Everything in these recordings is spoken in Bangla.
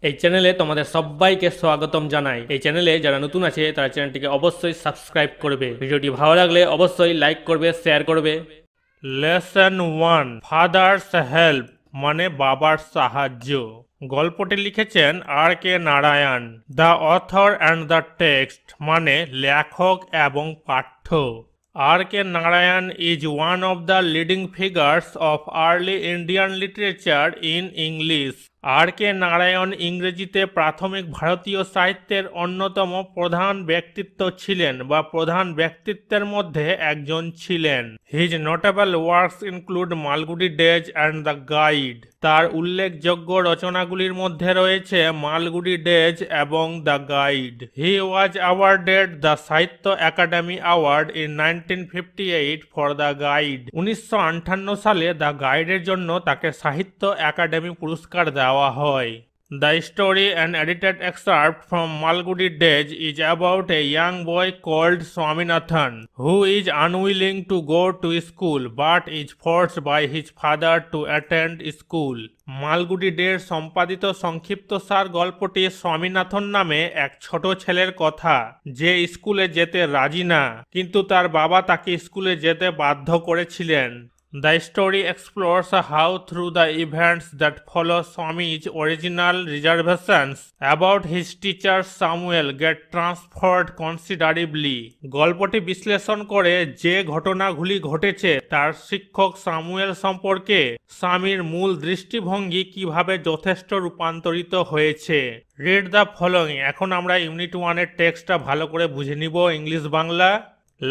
এই চ্যানেলে তোমাদের সবাইকে স্বাগতম জানাই। এই চ্যানেলে যারা নতুন আছে তারা চ্যানেলটিকে অবশ্যই সাবস্ক্রাইব করবে। ভিডিওটি ভালো লাগলে অবশ্যই লাইক করবে, শেয়ার করবে। লেসন 1, ফাদার্স হেল্প মানে বাবার সাহায্য। গল্পটি লিখেছেন R K. Narayan. The author and the text মানে লেখক এবং পাঠ্য। R.K. Narayan is one of the leading figures of early Indian literature in English. R K. Narayan ইংরেজিতে প্রাথমিক ভারতীয় সাহিত্যের অন্যতম প্রধান ব্যক্তিত্ব ছিলেন বা প্রধান ব্যক্তিত্বের মধ্যে একজন ছিলেন। His notable works include Malgudi days and the guide. তার উল্লেখযোগ্য রচনাগুলির মধ্যে রয়েছে মালগুডি ডেজ এবং the guide. He was awarded the Sahitya Akademi award in 1958 for the guide. 1958 সালে দ্য গাইডের জন্য তাকে সাহিত্য একাডেমি পুরস্কার দেওয়া হয়। The story, an edited excerpt from Malgudi Days, is about a young boy called Swaminathan who is unwilling to go to school but is forced by his father to attend school. Malgudi ডের সম্পাদিত সংক্ষিপ্তসার গল্পটি স্বামীনাথন নামে এক ছোট ছেলের কথা যে স্কুলে যেতে রাজি না, কিন্তু তার বাবা তাকে স্কুলে যেতে বাধ্য করেছিলেন। The story explores how through the events that follow Swami's original reservations about his teacher Samuel get transferred considerably. গল্পটি বিশ্লেষণ করে যে ঘটনাগুলি ঘটেছে তার শিক্ষক সামুয়েল সম্পর্কে স্বামীর মূল দৃষ্টিভঙ্গি কিভাবে যথেষ্ট রূপান্তরিত হয়েছে। Read the following. এখন আমরা ইউনিট 1-এর টেক্সটটা ভালো করে বুঝে নিব English Bangla.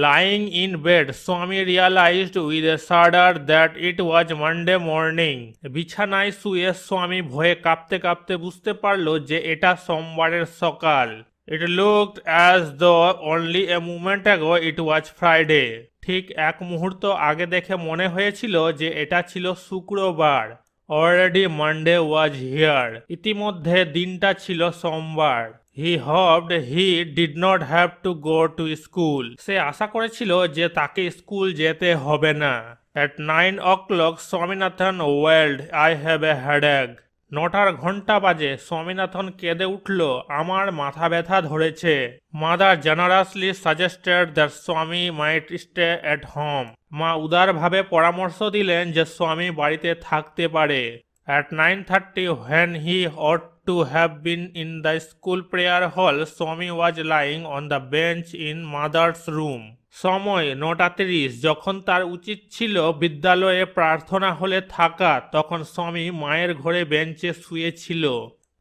Lying in bed, Swami realized with a shudder that it was Monday morning. বিছানায় শুয়ে স্বামী ভয়ে কাঁপতে কাঁপতে বুঝতে পারল যে এটা সোমবারের সকাল। It looked as though only a moment ago it was Friday. ঠিক এক মুহূর্ত আগে দেখে মনে হয়েছিল যে এটা ছিল শুক্রবার। Already Monday was here. ইতিমধ্যে দিনটা ছিল সোমবার। He hoped he did not have to go to school. সে আশা করেছিল যে তাকে স্কুল যেতে হবে না। At 9 o'clock, Swaminathan wailed, I have a headache. 9টার ঘন্টা বাজে। স্বামীনাথন কেঁদে উঠল, আমার মাথা ব্যথা ধরেছে। মাদার জেনারাসলি সাজেস্টেড দ্যাট স্বামী মাইট স্টে এট হোম। মা উদারভাবে পরামর্শ দিলেন যে স্বামী বাড়িতে থাকতে পারে। At 9:30, when he ought to have been in the school prayer hall, Swami was lying on the bench in mother's room. সময় 9:30। যখন তার উচিত ছিল বিদ্যালয়ে প্রার্থনা হলে থাকা, তখন স্বামী মায়ের ঘরে বেঞ্চে শুয়েছিল।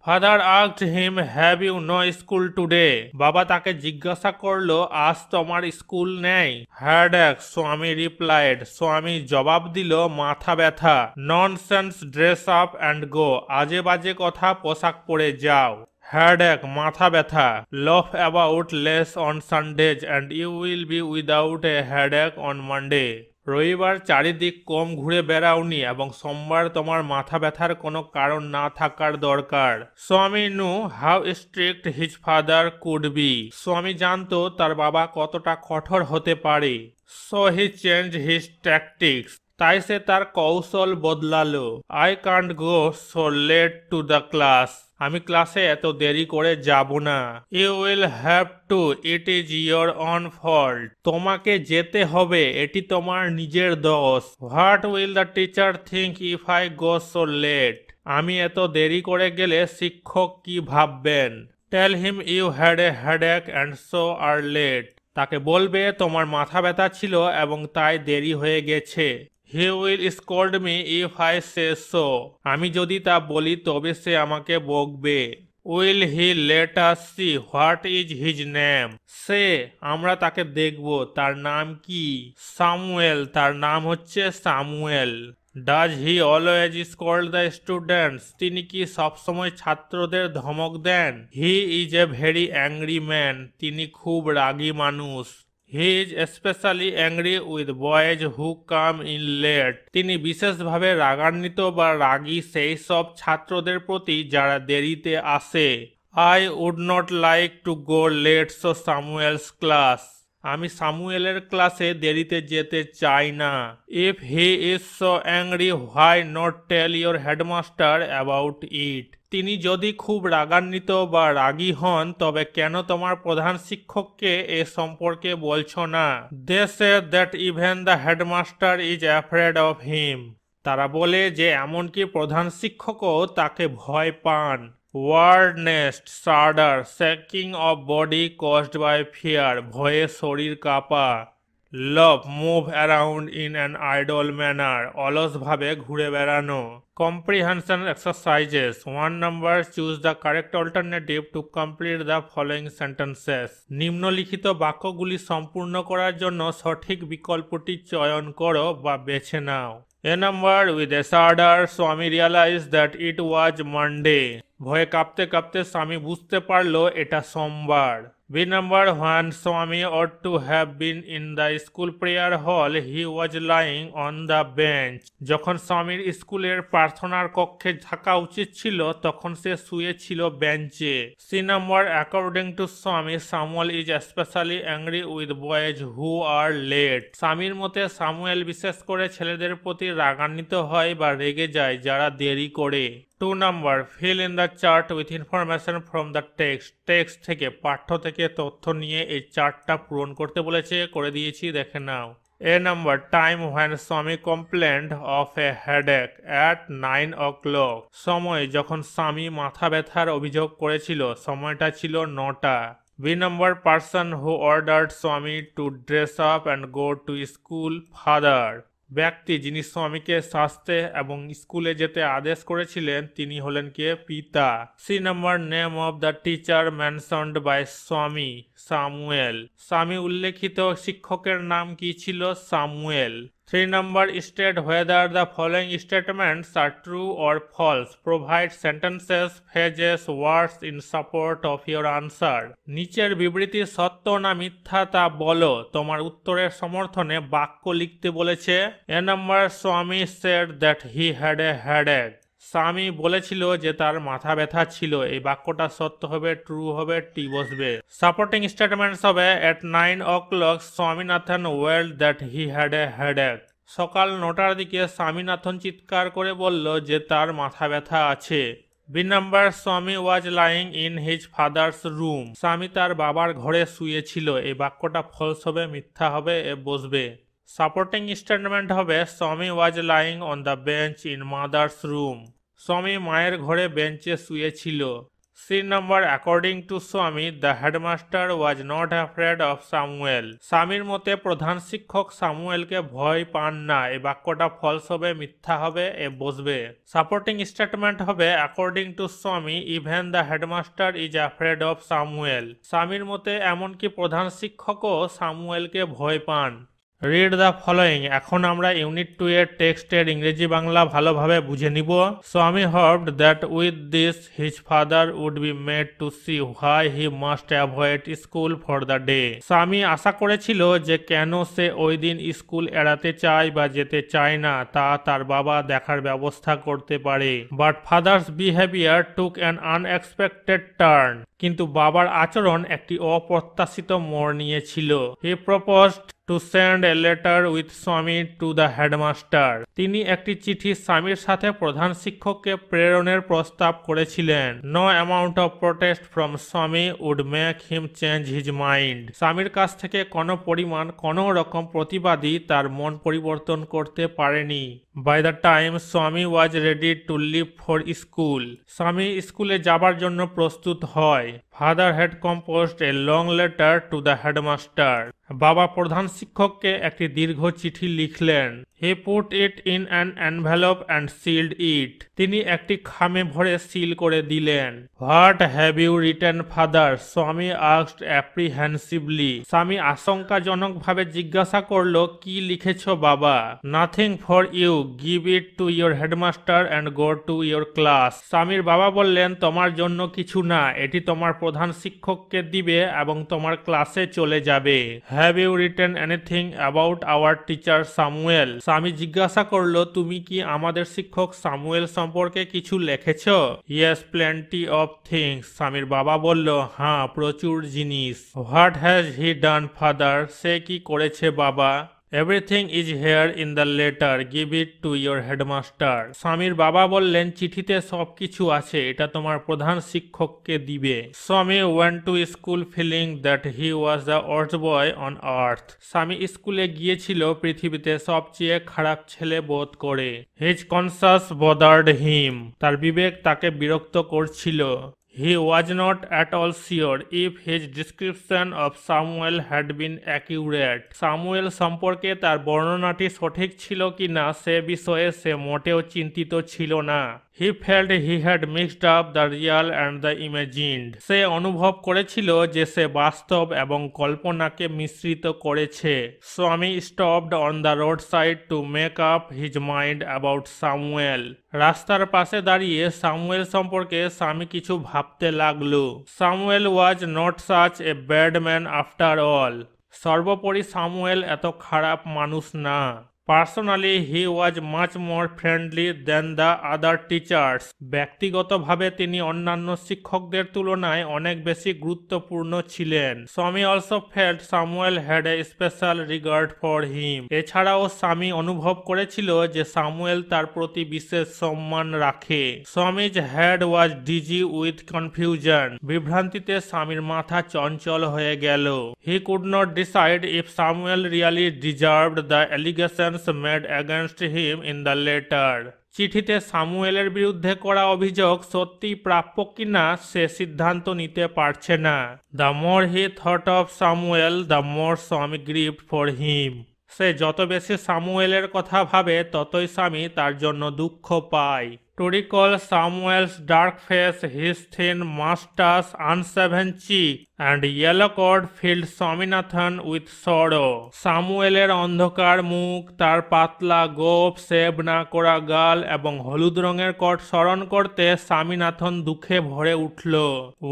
Father asked him, have you no school today? বাবা তাকে জিজ্ঞাসা করলো, আজ তোমার স্কুল নেই? হেডেক, স্বামী রিপ্লাইড। স্বামী জবাব দিল, মাথা ব্যথা। Nonsense, dress up and go. আজে বাজে কথা, পোশাক পরে যাও। হেডেক, মাথা ব্যথা। Laugh about less on Sundays and you will be without a headache on Monday. রবিবার চারিদিক কম ঘুরে বেড়াওনি এবং সোমবার তোমার মাথা ব্যথার কোনো কারণ না থাকার দরকার। Swami knew how strict his father could be. Swami জানতো তার বাবা কতটা কঠোর হতে পারে। So he change his tactics. তাই সে তার কৌশল বদলালো। I can't go so late to the class. আমি ক্লাসে এত দেরি করে যাব না। You will have to, it is your own fault. তোমাকে যেতে হবে, এটি তোমার নিজের দোষ। What will the teacher think if I go so late. আমি এত দেরি করে গেলে শিক্ষক কি ভাববেন। Tell him you had a headache and so are late. তাকে বলবে তোমার মাথা ব্যথা ছিল এবং তাই দেরি হয়ে গেছে। He will scold me if I say so. আমি যদি তা বলি তবে সে আমাকে বকবে। Will he let us see what is his name? সে, আমরা তাকে দেখব, তার নাম কি? সামুয়েল, তার নাম হচ্ছে Samuel. Does he always scold the students? তিনি কি সবসময় ছাত্রদের ধমক দেন? He is a very angry man. তিনি খুব রাগী মানুষ। He is especially angry with boys who come in late. তিনি বিশেষভাবে রাগান্বিত বা রাগী সেই সব ছাত্রদের প্রতি যারা দেরিতে আসে। I would not like to go late to Samuel's class. আমি সামুয়েলের ক্লাসে দেরিতে যেতে চাই না। If he is so angry, why not tell your headmaster about it? তিনি যদি খুব রাগান্বিত বা রাগী হন তবে কেন তোমার প্রধান শিক্ষককে এ সম্পর্কে বলছো না? They say that even the headmaster is afraid of him. তারা বলে যে এমনকি প্রধান শিক্ষকও তাকে ভয় পান। Word next shudder shaking of body caused by fear, ভয়ে শরীর কাঁপা। Loaf move around in an idle manner, অলসভাবে ঘুরে বেড়ানো। Comprehension exercises 1 number, choose the correct alternative to complete the following sentences. নিম্নলিখিত বাক্যগুলি সম্পূর্ণ করার জন্য সঠিক বিকল্পটি চয়ন করো বা বেছে নাও। A number, with a shudder, স্বামী realized that it was Monday. ভয়ে কাঁপতে কাঁপতে স্বামী বুঝতে পারলো এটা সোমবার। B number, when Swami ought to have been in the school prayer hall, he was lying on the bench. যখন স্বামীর স্কুলের প্রার্থনার কক্ষে থাকা উচিত ছিল তখন সে শুয়ে ছিল বেঞ্চে। C number, according to Swami, Samuel is especially angry with boys who are late. স্বামীর মতে সামুয়েল বিশেষ করে ছেলেদের প্রতি রাগান্বিত হয় বা রেগে যায় যারা দেরি করে। 2 number, fill in the chart with information from the text. Text থেকে, পাঠ্য থেকে তথ্য নিয়ে এই চার্টটা পূরণ করতে বলেছে, করে দিয়েছি, দেখে নাও। A number, time when Swami complained of a headache at 9 o'clock. সময় যখন স্বামী মাথা ব্যথার অভিযোগ করেছিল, সময়টা ছিল 9টা। B number, person who ordered Swami to dress up and go to school, father. ব্যক্তি যিনি স্বামীকে সাজতে এবং স্কুলে যেতে আদেশ করেছিলেন তিনি হলেন কে? পিতা। C number, name of the teacher mentioned by Swami, Samuel. Swami উল্লেখিত শিক্ষকের নাম কি ছিল? Samuel. 3 number, state whether the following statements are true or false. Provide sentences, phrases, words in support of your answer. নিচের বিবৃতি সত্য না মিথ্যা তা বলো। তোমার উত্তরের সমর্থনে বাক্য লিখতে বলেছে। A number, Swami said that he had a headache. স্বামী বলেছিল যে তার মাথা ব্যথা ছিল। এই বাক্যটা সত্য হবে, ট্রু হবে, টি বসবে। সাপোর্টিং স্টেটমেন্টস হবে at 9 o'clock Swaminathan wailed that he had a headache. সকাল 9টার দিকে স্বামীনাথন চিৎকার করে বলল যে তার মাথা ব্যথা আছে। B number, Swami was lying in his father's room. স্বামী তার বাবার ঘরে শুয়েছিল। এই বাক্যটা ফলস হবে, মিথ্যা হবে, এ বসবে। সাপোর্টিং স্টেটমেন্ট হবে স্বামী was lying on the bench in mother's room. স্বামী মায়ের ঘরে বেঞ্চে শুয়েছিল। সি নাম্বার, অ্যাকর্ডিং টু স্বামী the headmaster was not afraid of Samuel. স্বামীর মতে প্রধান শিক্ষক সামুয়েলকে ভয় পান না। এই বাক্যটা ফলস হবে, মিথ্যা হবে, এ বসবে। সাপোর্টিং স্টেটমেন্ট হবে অ্যাকর্ডিং টু স্বামী even the headmaster is afraid of Samuel. স্বামীর মতে এমনকি প্রধান শিক্ষকও সামুয়েলকে ভয় পান। Read the following. এখন আমরা ইউনিট 2 এর টেক্সটের ইংরেজি বাংলা ভালোভাবে বুঝে নিব। Swami hoped that with this his father would be made to see why he must avoid school for the day. Swami আশা করেছিল যে কেন সে ওই দিন স্কুল এড়াতে চায় বা যেতে চায় না তা তার বাবা দেখার ব্যবস্থা করতে পারে। But father's behaviour took an unexpected turn. কিন্তু বাবার আচরণ একটি অপ্রত্যাশিত মোড় নিয়েছিল। He proposed to send a letter with স্বামী টু দ্য হেডমাস্টার। তিনি একটি চিঠি স্বামীর সাথে প্রধান শিক্ষককে প্রেরণের প্রস্তাব করেছিলেন। No amount of protest from Swami would make him change his mind. স্বামীর কাছ থেকে কোনো রকম প্রতিবাদী তার মন পরিবর্তন করতে পারেনি। By the time Swami was ready to leave for school. Swami স্কুলে যাবার জন্য প্রস্তুত হয়। Father had composed a long letter to the headmaster. বাবা প্রধান শিক্ষককে একটি দীর্ঘ চিঠি লিখলেন। He put it in an envelope and sealed it. তিনি একটি খামে ভরে সিল করে দিলেন। What have you written father? Swami asked apprehensively. Swami আশঙ্কাজনকভাবে জিজ্ঞাসা করল, কি লিখেছ বাবা? Nothing for you, give it to your headmaster and go to your class. স্বামীর বাবা বললেন, তোমার জন্য কিছু না, এটি তোমার প্রধান শিক্ষককে দিবে এবং তোমার ক্লাসে চলে যাবে। Have you written anything about our teacher Samuel? Swami জিজ্ঞাসা করলো, তুমি কি আমাদের শিক্ষক সামুয়েল সম্পর্কে কিছু লিখেছ? Yes, plenty of things. স্বামীর বাবা বলল, হ্যাঁ, প্রচুর জিনিস। What has he done father? সে কি করেছে বাবা? Everything is here in the letter, give it to your headmaster. স্বামীর বাবা বললেন, চিঠিতে সবকিছু আছে, এটা তোমার প্রধান শিক্ষককে দিবে। Swami went to school feeling that he was the worst boy on earth. Swami স্কুলে গিয়েছিল পৃথিবীতে সবচেয়ে খারাপ ছেলে বোধ করে। হিজ কনসাস বদার্ড হিম, তার বিবেক তাকে বিরক্ত করছিল। He was not at all sure if his description of Samuel had been accurate. Samuel সম্পর্কে তার বর্ণনাটি সঠিক ছিল কিনা সে বিষয়ে সে মোটেও চিন্তিত ছিল না। He felt he had mixed up the real and the imagined. সে অনুভব করেছিল যে সে বাস্তব এবং কল্পনাকে মিশ্রিত করেছে। স্বামী stopped on the roadside to make up his mind about Samuel. রাস্তার পাশে দাঁড়িয়ে সামুয়েল সম্পর্কে স্বামী কিছু ভাবতে লাগলো। Samuel was not such a bad man after all. সর্বোপরি সামুয়েল এত খারাপ মানুষ না। Personally, he was much more friendly than the other teachers. ব্যক্তিগতভাবে তিনি অন্যান্য শিক্ষকদের তুলনায় অনেক বেশি গুরুত্বপূর্ণ ছিলেন। স্বামী also felt Samuel had a special regard for him. এছাড়াও স্বামী অনুভব করেছিল যে সামুয়েল তার প্রতি বিশেষ সম্মান রাখে। স্বামী's head was dizzy with confusion. বিভ্রান্তিতে স্বামীর মাথা চঞ্চল হয়ে গেল। He could not decide if Samuel really deserved the allegation made against him in the letter. চিঠিতে সামুয়েলের বিরুদ্ধে করা অভিযোগ সত্যি প্রাপ্য কিনা সে সিদ্ধান্ত নিতে পারছে না। The more he thought of Samuel, the more স্বামী grieved for him. সে যত বেশি সামুয়েলের কথা ভাবে ততই স্বামী তার জন্য দুঃখ পায়। To recall Samuel's dark face, his thin mustache, unshaven cheek, and yellow coat filled Swaminathan with sorrow. সামুয়েলের অন্ধকার মুখ, তার পাতলা গোঁফ, শেভ না করা গাল এবং হলুদ রঙের কোট স্মরণ করতে স্বামীনাথন দুঃখে ভরে উঠল।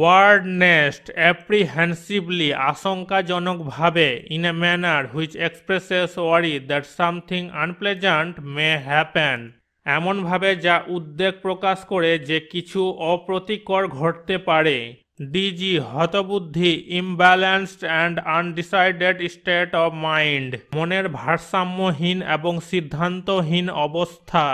Word nest apprehensively, আশঙ্কাজনকভাবে, in a manner which expresses worry that something unpleasant may happen. এমনভাবে যা উদ্বেগ প্রকাশ করে যে কিছু অপ্রীতিকর ঘটতে পারে। ডিজি, হতবুদ্ধি, imbalanced and undecided state of mind, মনের ভারসাম্যহীন এবং সিদ্ধান্তহীন অবস্থা।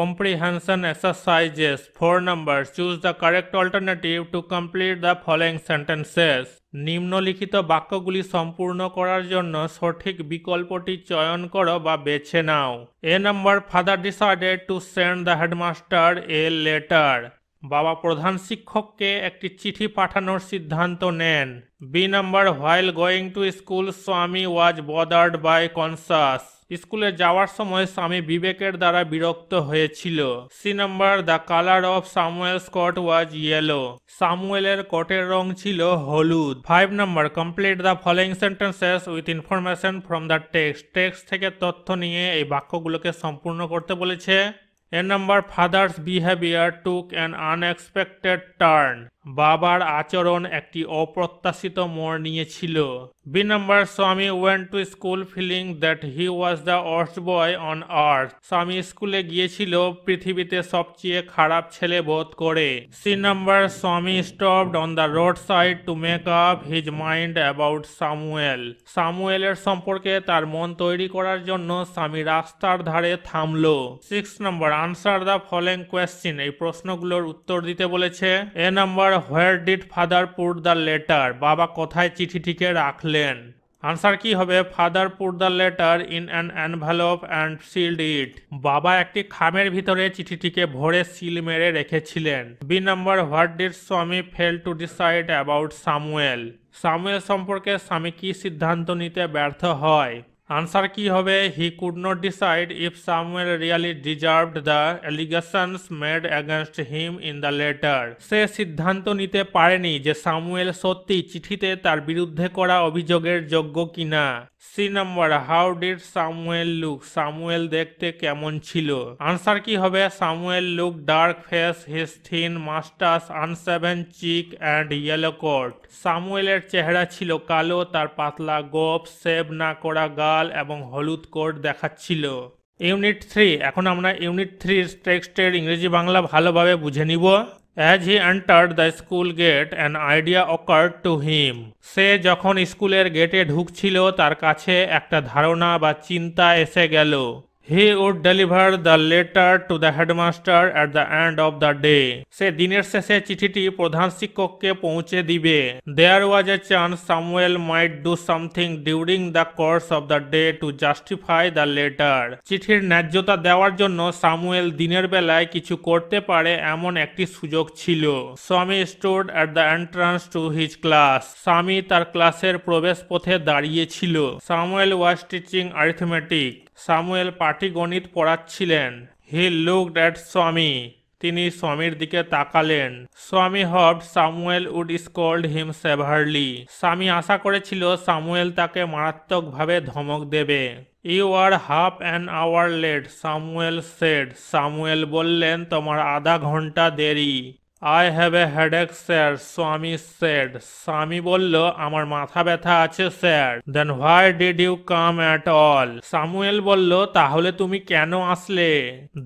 Comprehension exercises. 4 numbers. Choose the correct alternative to complete the following sentences. নিম্নলিখিত বাক্যগুলি সম্পূর্ণ করার জন্য সঠিক বিকল্পটি চয়ন করো বা বেছে নাও। A number. Father decided to send the headmaster a letter. বাবা প্রধান শিক্ষককে একটি চিঠি পাঠানোর সিদ্ধান্ত নেন। B number. While going to school, Swami was bothered by conscience. স্কুলে যাওয়ার সময় স্বামী বিবেকের দ্বারা বিরক্ত হয়েছিল। C number, the colour of Samuel's coat was yellow. সামুয়েলের কোটের রং ছিল হলুদ। 5 number, complete the following sentences with information from the text. Text থেকে তথ্য নিয়ে এই বাক্যগুলোকে সম্পূর্ণ করতে বলেছে। A number, father's behaviour took an unexpected turn. বাবার আচরণ একটি অপ্রত্যাশিত মোড় নিয়েছিল। B number, Swami went to school feeling that he was the worst boy on earth. Swami স্কুলে গিয়েছিল পৃথিবীতে সবচেয়ে খারাপ ছেলে বোধ করে। C number, Swami stopped on the road side to make up his mind about Samuel. সামুয়েলের সম্পর্কে তার মন তৈরি করার জন্য স্বামী রাস্তার ধারে থামলো। 6 number, answer the following question. এই প্রশ্নগুলোর উত্তর দিতে বলেছে। A number, where did father put the letter. বাবা কোথায় চিঠিটিকে রাখলেন। আনসার কি হবে? Father put the letter in an envelope and sealed it. বাবা একটি খামের ভিতরে চিঠিটিকে ভরে সিল মেরে রেখেছিলেন। B number, what did Swami fail to decide about Samuel. Samuel সম্পর্কে স্বামী কি সিদ্ধান্ত নিতে ব্যর্থ হয়। আনসার কি হবে? He could not decide if Samuel really deserved the allegations made against him in the letter. সে সিদ্ধান্ত নিতে পারেনি যে সামুয়েল সত্যি চিঠিতে তার বিরুদ্ধে করা অভিযোগের যোগ্য কিনা। C number, how did Samuel look. Samuel দেখতে কেমন ছিল। আনসার কি হবে? Samuel look dark face, his thin moustache, unshaven cheek and yellow coat. সামুয়েলের চেহারা ছিল কালো, তার পাতলা গোঁফ, শেভ না করা গাল এবং হলুদ কোট দেখাচ্ছিল। ইউনিট 3। এখন আমরা ইউনিট 3 টেক্সটের ইংরেজি বাংলা ভালোভাবে বুঝে নিব। As he entered the school gate, an idea occurred to him. সে যখন স্কুলের গেটে ঢুকছিল তার কাছে একটা ধারণা বা চিন্তা এসে গেল। He would deliver the letter to the headmaster at the end of the day. সে দিনের শেষে চিঠিটি প্রধান শিক্ষককে পৌঁছে দিবে। There was a chance Samuel might do something during the course of the day to justify the letter. চিঠির ন্যায্যতা দেওয়ার জন্য সামুয়েল দিনের বেলায় কিছু করতে পারে এমন একটি সুযোগ ছিল। Swami stood at the entrance to his class. স্বামী তার ক্লাসের প্রবেশ পথে দাঁড়িয়েছিল। Samuel was teaching arithmetic. Samuel পাটিগণিত পড়াচ্ছিলেন। He looked at Swami. তিনি স্বামীর দিকে তাকালেন। Swami hoped Samuel would scold him severely. Swami আশা করেছিল সামুয়েল তাকে মারাত্মকভাবে ধমক দেবে। You are half an hour late, Samuel said. Samuel বললেন, তোমার আধা ঘন্টা দেরি। I have a headache sir, Swami said. Swami বলল, আমার মাথা ব্যথা আছে sir. Then why did you come at all? Samuel বলল, তাহলে তুমি কেন আসলে?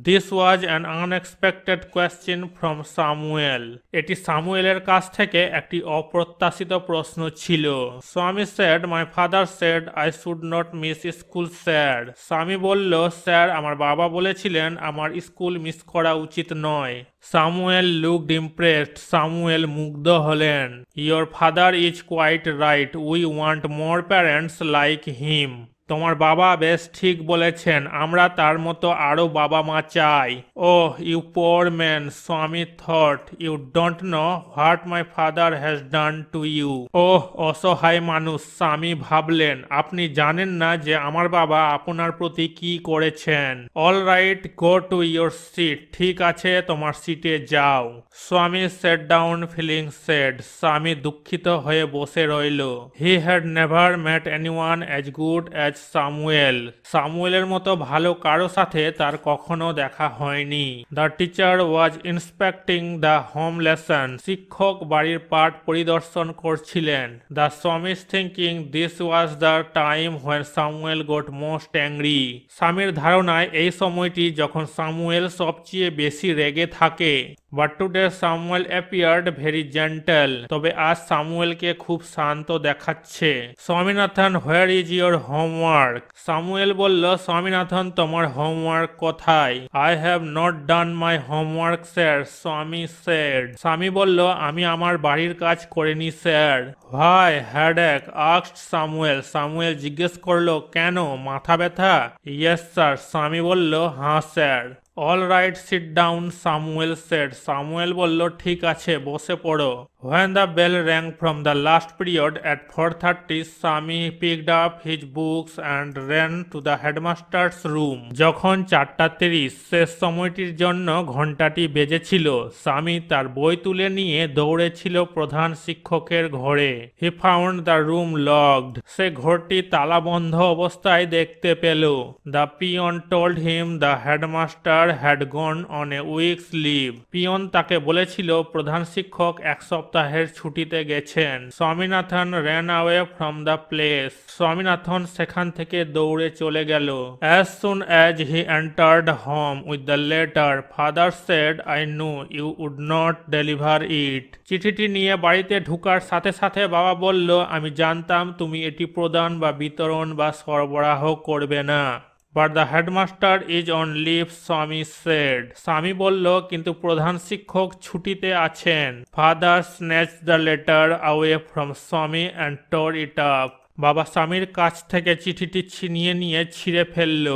This was an unexpected question from Samuel. এটি সামুয়েলের কাছ থেকে একটি অপ্রত্যাশিত প্রশ্ন ছিল। Swami said, my father said I should not miss school sir. Swami বলল, স্যার, আমার বাবা বলেছিলেন আমার স্কুল মিস করা উচিত নয়। Samuel looked impressed. সামুয়েল মুগ্ধ হলেন। Your father is quite right, we want more parents like him. তোমার বাবা বেশ ঠিক বলেছেন, আমরা তার মতো আরো বাবা মা চাই। Oh you poor man, Swami thought, you don't know what my father has done to you. ওহ অসহায় মানুষ, স্বামী ভাবলেন, আপনি জানেন না যে আমার বাবা আপনার প্রতি কি করেছেন। All right, go to your seat. ঠিক আছে, তোমার সিটে যাও। স্বামী সেট ডাউন ফিলিং স্যাড। স্বামী দুঃখিত হয়ে বসে রইল। He had never met anyone as good as Samuel. সামুয়েলের মতো ভালো কারো সাথে তার কখনো দেখা হয়নি। The teacher was inspecting the home lesson. শিক্ষক বাড়ির পাঠ পরিদর্শন করছিলেন। The Swami's thinking this was the time when Samuel got most angry. স্বামীর ধারণায় এই সময়টি যখন সামুয়েল সবচেয়ে বেশি রেগে থাকে। But today Samuel appeared very gentle. তবে আজ সামুয়েলকে খুব শান্ত দেখাচ্ছে। Swaminathan, where is your homework? Samuel বলল, স্বামীনাথন, তোমার হোমওয়ার্ক কোথায়? I have not done my homework sir, Swami said. Swami বলল, আমি আমার বাড়ির কাজ করিনি স্যার। ভাই হ্যাডেক আস্কড সামুয়েল। সামুয়েল জিজ্ঞেস করলো, কেন, মাথা ব্যথা? Yes sir. স্বামী বলল, হ্যাঁ sir. All right, sit down, Samuel said. Samuel বলল, ঠিক আছে, বসে পড়ো। When the bell rang from the last period at 4:30, Sami picked up his books and ran to the headmaster's room. যখন 4:30 শেষ সময়টির জন্য ঘন্টাটি বেজেছিল, সামি তার বই তুলে নিয়ে দৌড়েছিল প্রধান শিক্ষকের ঘরে। He found the room locked. সে ঘরটি তালাবন্ধ অবস্থায় দেখতে পেল। The peon told him the headmaster had gone on a week's leave. Peon তাকে বলেছিল প্রধান শিক্ষক এক সপ্তাহের ছুটিতে গেছেন। Swaminathan ran away from the place. Swaminathan সেখান থেকে দৌড়ে চলে গেল। As soon as he entered home with the letter, father said, I knew you would not deliver it. চিঠিটি নিয়ে বাড়িতে ঢোকার সাথে সাথে বাবা বলল, আমি জানতাম তুমি এটি প্রদান বা বিতরণ বা সরবরাহ করবে না। But the headmaster is on leave, Swami said. স্বামী বলল, কিন্তু প্রধান শিক্ষক ছুটিতে আছেন। Father snatched the letter away from Swami and tore it up. বাবা স্বামীর কাছ থেকে চিঠিটি ছিনিয়ে নিয়ে ছিঁড়ে ফেলল।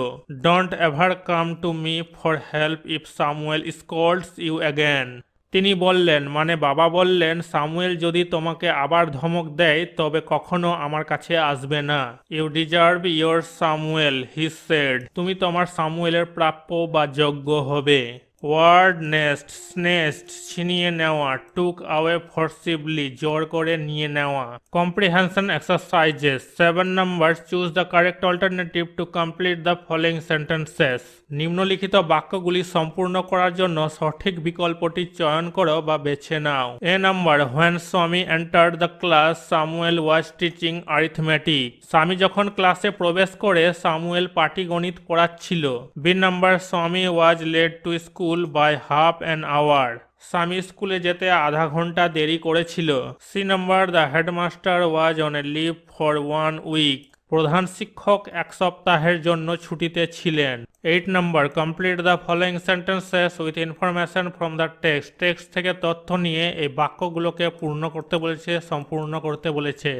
Don't ever come to me for help if Samuel scolds you again. তিনি বললেন, মানে বাবা বললেন, সামুয়েল যদি তোমাকে আবার ধমক দেয় তবে কখনো আমার কাছে আসবে না। You deserve your Samuel, he said. তুমি তোমার সামুয়েলের প্রাপ্য বা যোগ্য হবে। ওয়ার্ড নেস্ট, স্নেস্ট, ছিনিয়ে নেওয়া। টুক আওয়ে ফোর্সিবলি, জোর করে নিয়ে নেওয়া। Comprehension exercises. 7 number, choose the correct alternative to complete the following sentences. নিম্নলিখিত বাক্যগুলি সম্পূর্ণ করার জন্য সঠিক বিকল্পটি চয়ন করো বা বেছে নাও। A number, when Swami entered the class, Samuel was teaching arithmetic. Swami যখন ক্লাসে প্রবেশ করে সামুয়েল পাটিগণিত পড়াচ্ছিল। B number, Swami was late to school by half an hour. স্বামী স্কুলে যেতে আধা ঘন্টা দেরি করেছিল। C number, the headmaster was on a leave for 1 week. প্রধান শিক্ষক এক সপ্তাহের জন্য ছুটিতে ছিলেন। 8 number, complete the following sentences with information from the text. Text থেকে তথ্য নিয়ে এই বাক্যগুলোকে পূর্ণ করতে বলেছে, সম্পূর্ণ করতে বলেছে।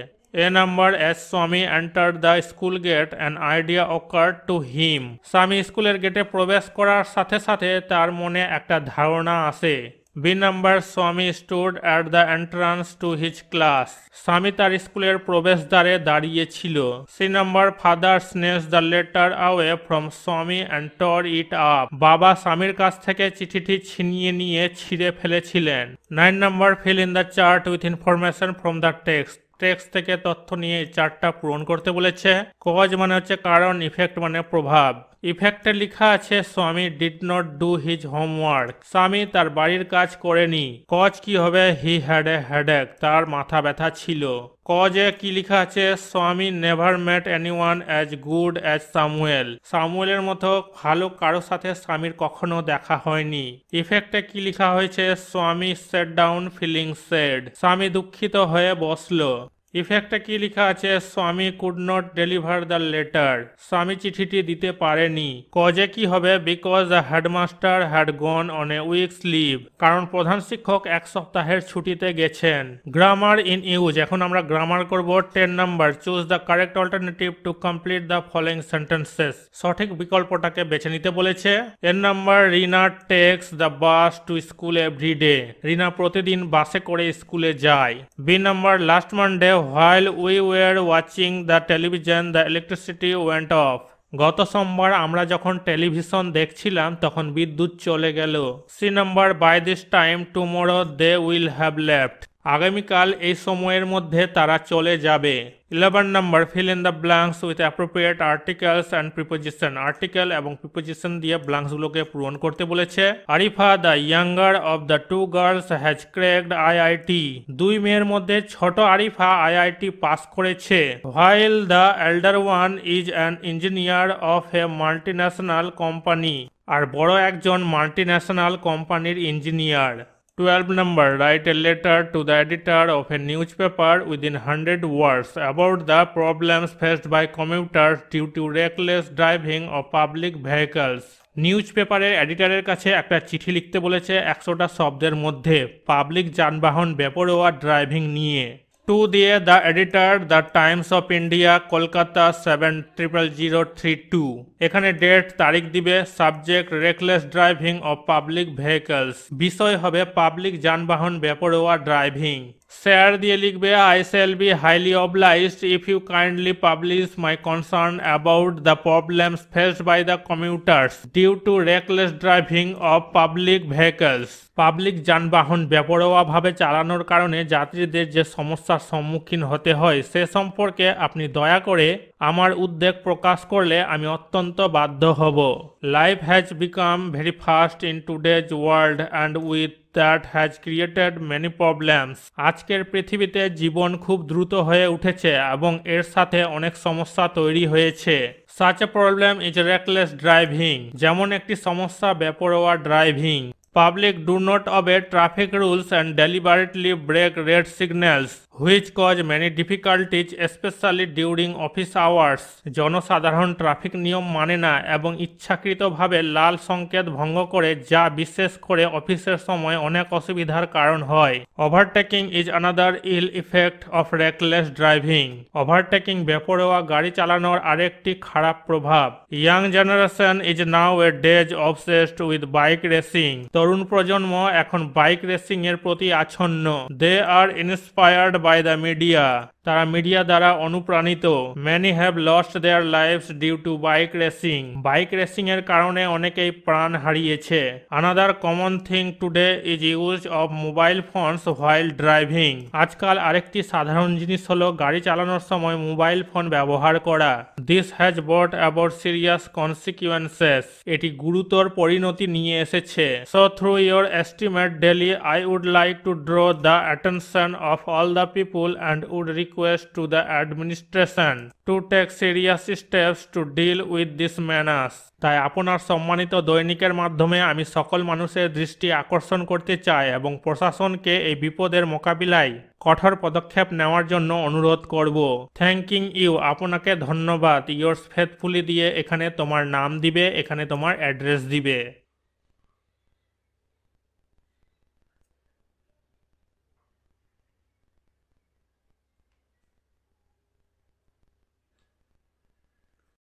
A number, as Swami entered the school gate, an idea occurred to him. স্বামী স্কুলের গেটে প্রবেশ করার সাথে সাথে তার মনে একটা ধারণা আসে। B number, Swami stood at the entrance to his class. স্বামী তার স্কুলের প্রবেশদ্বারে দাঁড়িয়েছিল। C number, father snatched the letter away from Swami and tore it up. বাবা স্বামীর কাছ থেকে চিঠিটি ছিনিয়ে নিয়ে ছিঁড়ে ফেলেছিলেন। 9 number, fill in the chart with information from the text. Text থেকে তথ্য নিয়ে চারটা পূরণ করতে বলেছে। কজ মানে হচ্ছে কারণ, ইফেক্ট মানে প্রভাব। ইফেক্টে লেখা আছে স্বামী did not do his homework. স্বামী তার বাড়ির কাজ করেনি। কজ কি হবে? হি হ্যাড এ হেডেক, তার মাথা ব্যথা ছিল। কজে কি লেখা আছে? Swami never met anyone as good as Samuel. সামুয়েলের মতো ভালো কারো সাথে স্বামীর কখনো দেখা হয়নি। ইফেক্টে কি লেখা হয়েছে? স্বামী সেট ডাউন ফিলিং স্যাড, স্বামী দুঃখিত হয়ে বসলো। ইফেক্টে কি লেখা আছে? Swami could not deliver the letter, Swami চিঠিটি দিতে পারেনি। কজে কি হবে? Because the headmaster had gone on a week's leave, কারণ প্রধান শিক্ষক এক সপ্তাহের ছুটিতে গেছেন। গ্রামার ইন ইউজ, এখন আমরা গ্রামার করব। 10 number, choose the correct alternative to complete the following sentences. সঠিক বিকল্পটাকে বেছে নিতে বলেছে। এর number, Rina takes the bus to school every day, Rina প্রতিদিন বাসে করে স্কুলে যায়। B number, last Monday while we were watching the television the electricity went off. গত সোমবার আমরা যখন টেলিভিশন দেখছিলাম তখন বিদ্যুৎ চলে গেল। C number, by this time tomorrow they will have left, আগামীকাল এই সময়ের মধ্যে তারা চলে যাবে। 11 number, fill in the blanks with appropriate articles and preposition. Article এবং প্রিপোজিশন দিয়ে ব্ল্যাঙ্কসগুলোকে পূরণ করতে বলেছে। Arifa the younger of the 2 girls has cracked IIT, 2 মেয়ের মধ্যে ছোট আরিফা আইআইটি পাস করেছে। While the elder one is an engineer of a multinational company, আর বড় একজন মাল্টিন্যাশনাল কোম্পানির engineer. 12 number, write a letter to the editor of a newspaper within 100 words about the problems faced by commuters due to reckless driving of public vehicles. News পেপারের এডিটরের কাছে একটা চিঠি লিখতে বলেছে 100টা শব্দের মধ্যে পাবলিক যানবাহন বেপরোয়া ড্রাইভিং নিয়ে। 2 দিয়ে the editor, the Times of India, Kolkata 700032। এখানে ডেট, তারিখ দিবে। Subject reckless driving of public vehicles, বিষয় হবে পাবলিক যানবাহন বেপরোয়া ড্রাইভিং। শেয়ার দিয়ে লিখবে I shall be highly obliged if you kindly publish my concern about the problems faced by the commuters due to reckless driving of public vehicles. Public যানবাহন বেপরোয়াভাবে চালানোর কারণে যাত্রীদের যে সমস্যার সম্মুখীন হতে হয় সে সম্পর্কে আপনি দয়া করে আমার উদ্বেগ প্রকাশ করলে আমি অত্যন্ত বাধ্য হব। Life has become very fast in today's world and with that has created many problems. আজকের পৃথিবীতে জীবন খুব দ্রুত হয়ে উঠেছে এবং এর সাথে অনেক সমস্যা তৈরি হয়েছে। Such a problem is reckless driving, যেমন একটি সমস্যা বেপরোয়া driving. Public do not obey traffic rules and deliberately break red signals, which cause many difficulties especially during office hours. জনসাধারণ ট্রাফিক নিয়ম মানে না এবং ইচ্ছাকৃতভাবে লাল সংকেত ভঙ্গ করে, যা বিশেষ করে অফিসের সময় অনেক অসুবিধার কারণ হয়। Overtaking is another ill effect of reckless driving, overtaking বেপরোয়া গাড়ি চালানোর আরেকটি খারাপ প্রভাব। Young generation is nowadays obsessed with bike racing, তরুণ প্রজন্ম এখন বাইক রেসিং এর প্রতি আচ্ছন্ন। They are inspired by the media, তারা মিডিয়া দ্বারা অনুপ্রাণিত। Many have lost their lives due to bike racing, bike racing এর কারণে অনেকেই প্রাণ হারিয়েছে। Another common thing today is use of mobile phones while driving, আজকাল আরেকটি সাধারণ জিনিস হলো গাড়ি চালানোর সময় মোবাইল ফোন ব্যবহার করা। This has brought about serious consequences, এটি গুরুতর পরিণতি নিয়ে এসেছে। So through your estimate daily, I would like to draw the attention of all the people and would request to the administration to take serious steps to deal with this menace. তাই আপনার সম্মানিত দৈনিকের মাধ্যমে আমি সকল মানুষের দৃষ্টি আকর্ষণ করতে চাই এবং প্রশাসনকে এই বিপদের মোকাবিলায় কঠোর পদক্ষেপ নেওয়ার জন্য অনুরোধ করব। থ্যাংকিং ইউ, আপনাকে ধন্যবাদ। ইয়োর্স ফেথফুলি দিয়ে এখানে তোমার নাম দিবে, এখানে তোমার অ্যাড্রেস দিবে।